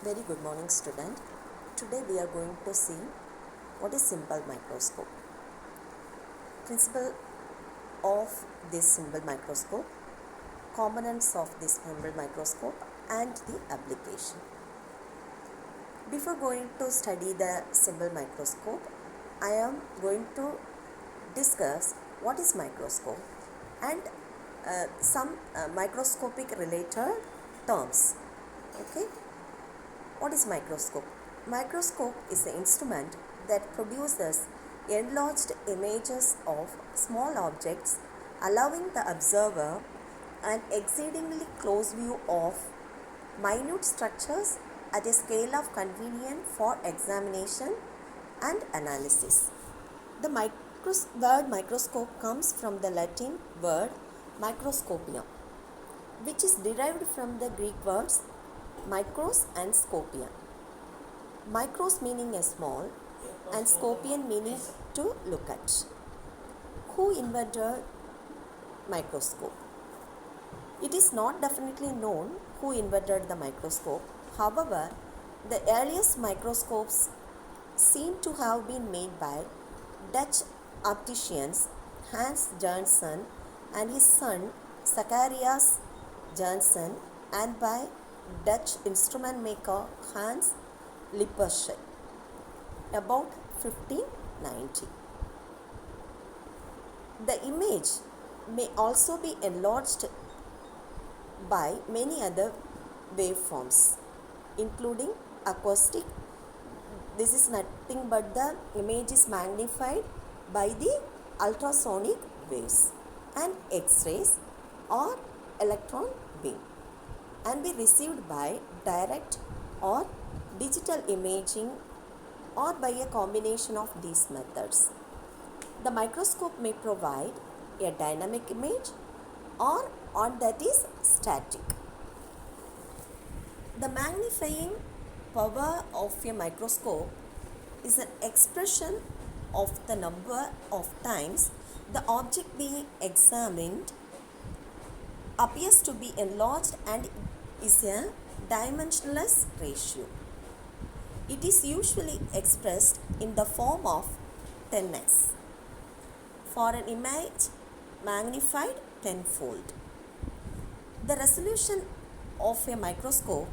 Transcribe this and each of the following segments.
Very good morning, student. Today we are going to see what is simple microscope. Principle of this simple microscope, components of this simple microscope and the application. Before going to study the simple microscope, I am going to discuss what is microscope and some microscopic related terms. Okay. What is microscope? Microscope is an instrument that produces enlarged images of small objects, allowing the observer an exceedingly close view of minute structures at a scale of convenient for examination and analysis. The word microscope comes from the Latin word microscopium, which is derived from the Greek words micros and scopian. Micros meaning a small and scopian meaning to look at. Who invented microscope? It is not definitely known who invented the microscope. However, the earliest microscopes seem to have been made by Dutch opticians Hans Janssen and his son Zacharias Janssen and by Dutch instrument maker Hans Lippershey about 1590. The image may also be enlarged by many other waveforms, including acoustic. This is nothing but the image is magnified by the ultrasonic waves, and X-rays or electron beam, and be received by direct or digital imaging or by a combination of these methods. The microscope may provide a dynamic image or one that is static. The magnifying power of a microscope is an expression of the number of times the object being examined appears to be enlarged and is a dimensionless ratio. It is usually expressed in the form of 10x for an image magnified tenfold. The resolution of a microscope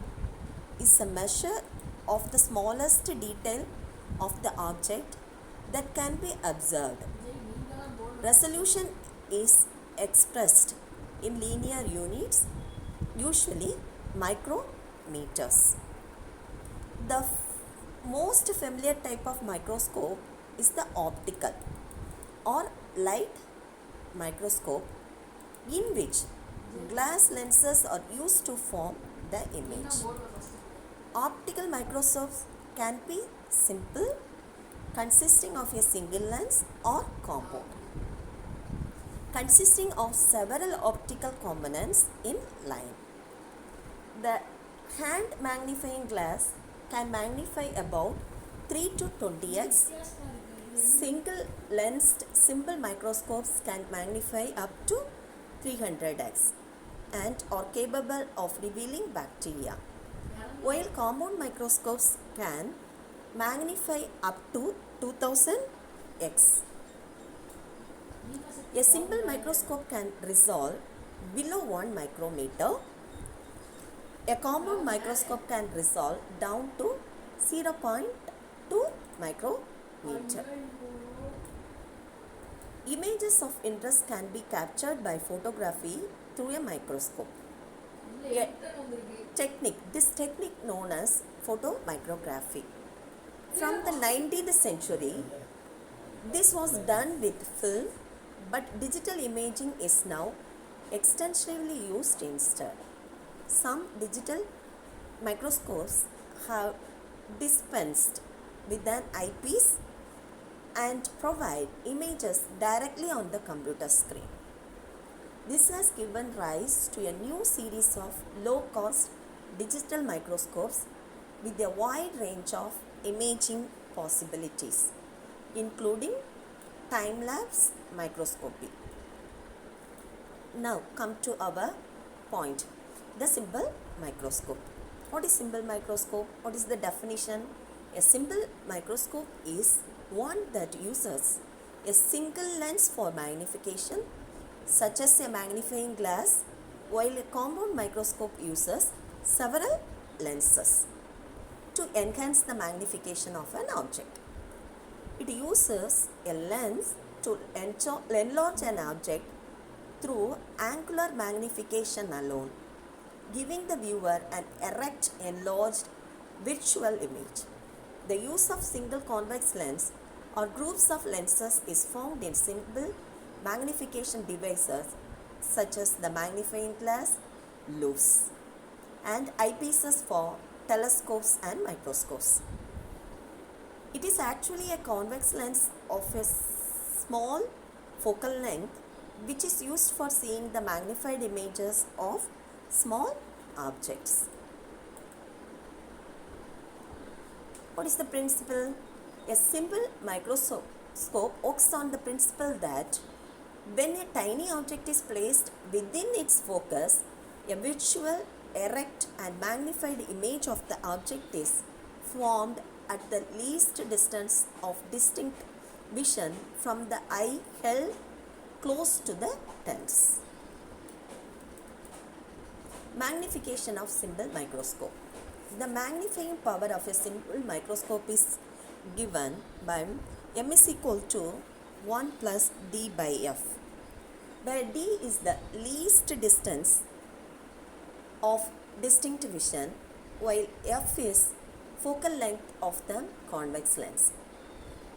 is a measure of the smallest detail of the object that can be observed. Resolution is expressed in linear units, usually micrometers. The most familiar type of microscope is the optical or light microscope, in which glass lenses are used to form the image. Optical microscopes can be simple, consisting of a single lens, or compound, consisting of several optical components in line. The hand magnifying glass can magnify about 3 to 20x. Single lensed simple microscopes can magnify up to 300x and are capable of revealing bacteria, while compound microscopes can magnify up to 2000x. A simple microscope can resolve below 1 micrometer. A compound microscope can resolve down to 0.2 micrometer. Images of interest can be captured by photography through a microscope. This technique known as photomicrography. From the 19th century, this was done with film, but digital imaging is now extensively used instead. Some digital microscopes have dispensed with an eyepiece and provide images directly on the computer screen. This has given rise to a new series of low-cost digital microscopes with a wide range of imaging possibilities, including time-lapse microscopy. Now come to our point, the simple microscope. What is simple microscope? What is the definition? A simple microscope is one that uses a single lens for magnification, such as a magnifying glass, while a compound microscope uses several lenses to enhance the magnification of an object. It uses a lens to enlarge an object through angular magnification alone, giving the viewer an erect, enlarged visual image. The use of single convex lens or groups of lenses is found in simple magnification devices such as the magnifying glass, louvres, and eyepieces for telescopes and microscopes. It is actually a convex lens of a small focal length which is used for seeing the magnified images of small objects. What is the principle? A simple microscope works on the principle that when a tiny object is placed within its focus, a visual, erect and magnified image of the object is formed at the least distance of distinct vision from the eye held close to the lens. Magnification of simple microscope. The magnifying power of a simple microscope is given by m is equal to 1 plus d by f, where d is the least distance of distinct vision, while f is focal length of the convex lens.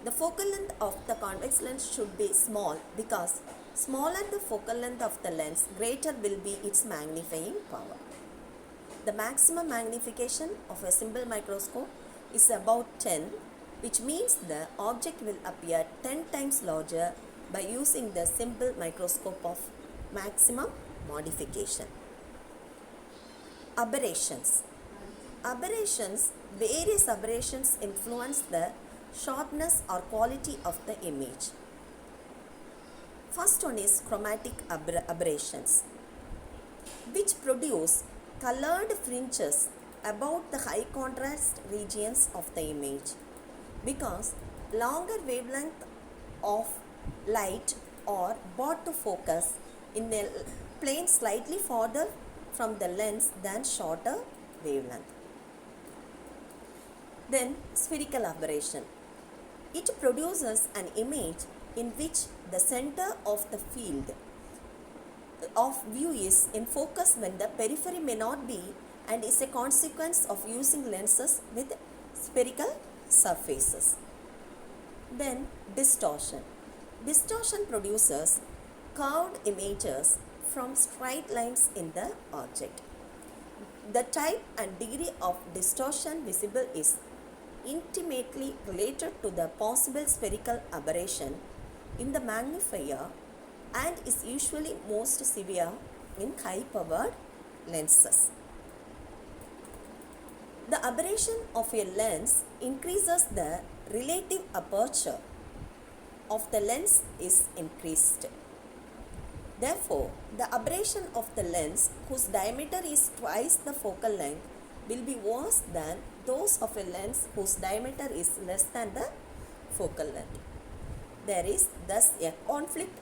The focal length of the convex lens should be small because smaller the focal length of the lens, greater will be its magnifying power. The maximum magnification of a simple microscope is about 10, which means the object will appear 10 times larger by using the simple microscope of maximum modification. Aberrations. Various aberrations influence the sharpness or quality of the image. First one is chromatic aberrations, which produce colored fringes about the high contrast regions of the image, because longer wavelength of light are brought to focus in a plane slightly farther from the lens than shorter wavelength. Then spherical aberration. It produces an image in which the center of the field of view is in focus when the periphery may not be, and is a consequence of using lenses with spherical surfaces. Then distortion. Distortion produces curved images from straight lines in the object. The type and degree of distortion visible is intimately related to the possible spherical aberration in the magnifier and is usually most severe in high-powered lenses. The aberration of a lens increases the relative aperture of the lens is increased. Therefore, the aberration of the lens whose diameter is twice the focal length will be worse than those of a lens whose diameter is less than the focal length. There is thus a conflict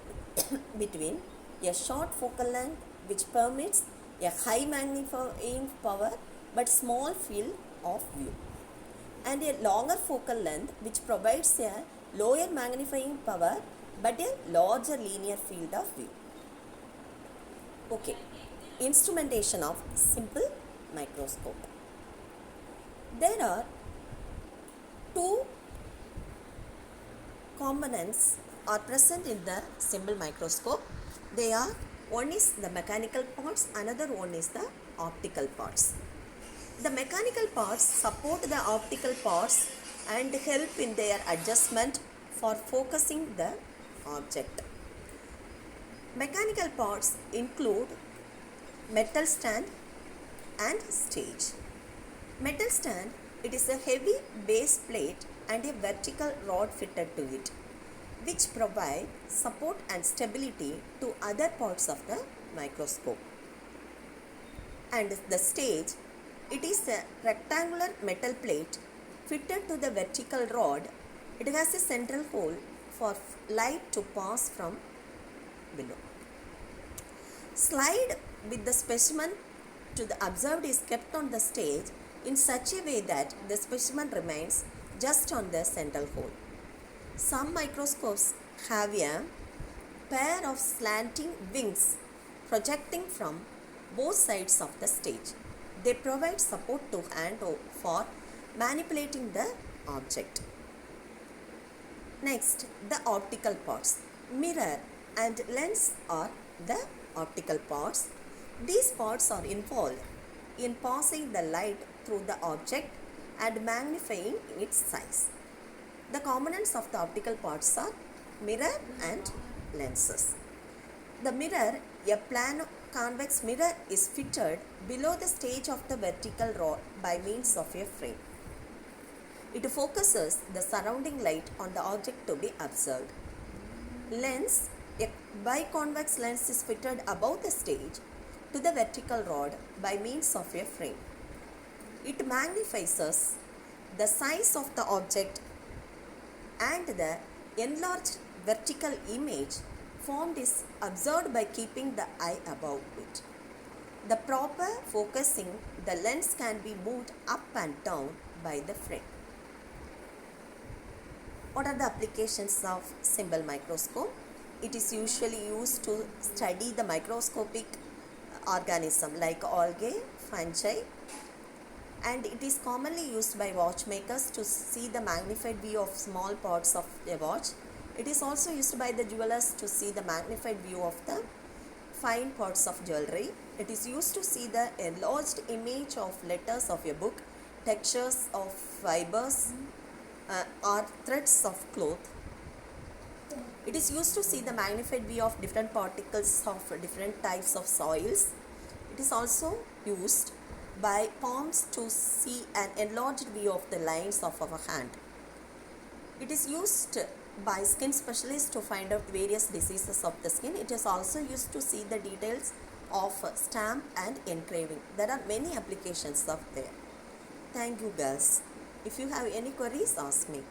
between a short focal length, which permits a high magnifying power but small field of view, and a longer focal length which provides a lower magnifying power but a larger linear field of view. Okay, instrumentation of simple microscope. There are two components are present in the simple microscope. They are, one is the mechanical parts, another one is the optical parts. The mechanical parts support the optical parts and help in their adjustment for focusing the object. Mechanical parts include metal stand and stage. Metal stand, it is a heavy base plate and a vertical rod fitted to it, which provide support and stability to other parts of the microscope. And the stage, It is a rectangular metal plate fitted to the vertical rod. It has a central hole for light to pass from below. Slide with the specimen to the observed is kept on the stage in such a way that the specimen remains just on the central hole. Some microscopes have a pair of slanting wings projecting from both sides of the stage. They provide support to hand for manipulating the object. Next, the optical parts. Mirror and lens are the optical parts. These parts are involved in passing the light through the object and magnifying its size. The components of the optical parts are mirror and lenses. The mirror, a plano convex mirror, is fitted below the stage of the vertical rod by means of a frame. It focuses the surrounding light on the object to be observed. Lens, a biconvex lens, is fitted above the stage to the vertical rod by means of a frame. It magnifies the size of the object and the enlarged vertical image formed is observed by keeping the eye above it. The proper focusing, the lens can be moved up and down by the frame. What are the applications of symbol microscope? It is usually used to study the microscopic organism like algae, fungi, and it is commonly used by watchmakers to see the magnified view of small parts of a watch. It is also used by the jewelers to see the magnified view of the fine parts of jewelry. It is used to see the enlarged image of letters of a book, textures of fibers, or threads of cloth. It is used to see the magnified view of different particles of different types of soils. It is also used by palms to see an enlarged view of the lines of our hand. It is used by skin specialists to find out various diseases of the skin. It is also used to see the details of stamp and engraving. There are many applications of there. Thank you, girls. If you have any queries, ask me.